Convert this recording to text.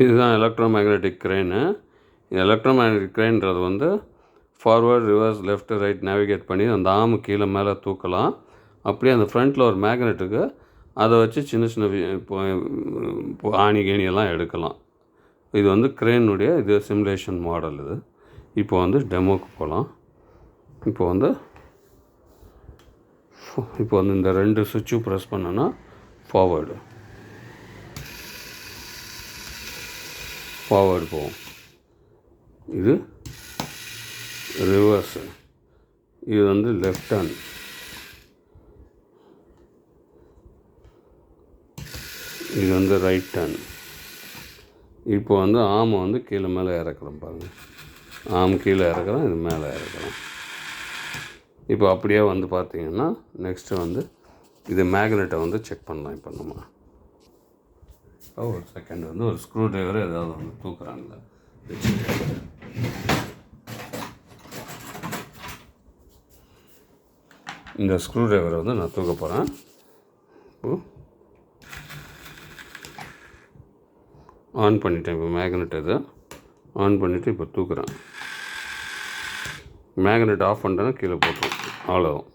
இதுதான் electro magnetic க்ரெயினு. Electro magnetic க்ரெயின்றது வந்து forward, reverse, left, right navigate பண்ணி அந்த ஆர்மு கீழே மேலே தூக்கலாம். அப்படியே அந்த ஃப்ரண்ட்டில் ஒரு மேக்னெட்டுக்கு அதை வச்சு சின்ன சின்ன இப்போ ஆணி கேணியெல்லாம் எடுக்கலாம். இது வந்து க்ரெயினுடைய இது சிமுலேஷன் மாடல். இது இப்போ வந்து டெமோக்கு போகலாம். இப்போ வந்து இந்த 2 சுவிட்சும் ப்ரெஸ் பண்ணோன்னா ஃபார்வேர்டு போகும். இது ரிவர்ஸு, இது வந்து லெஃப்ட் ஹேண்ட், இது வந்து ரைட் ஹேண்ட். இப்போ வந்து ஆமை வந்து கீழே மேலே இறக்குறோம் பாருங்கள். ஆம் கீழே இறக்குறோம், இது மேலே இறக்குறோம். இப்போ அப்படியே வந்து பார்த்திங்கன்னா நெக்ஸ்ட்டு வந்து இது மேக்னெட்டை வந்து செக் பண்ணலாம். இப்போ நம்ம ஒரு செகண்ட் வந்து ஒரு ஸ்க்ரூ ட்ரைவர் ஏதாவது வந்து தூக்குறாங்க. இந்த ஸ்க்ரூ ட்ரைவரை வந்து நான் தூக்க போகிறேன். ஆன் பண்ணிட்டேன். இப்போ மேக்னெட் இது ஆன் பண்ணிவிட்டு இப்போ தூக்குறேன். மேக்னெட் ஆஃப் பண்ணிட்டேன்னா கீழே போட்டுரும். அவ்வளோதான்.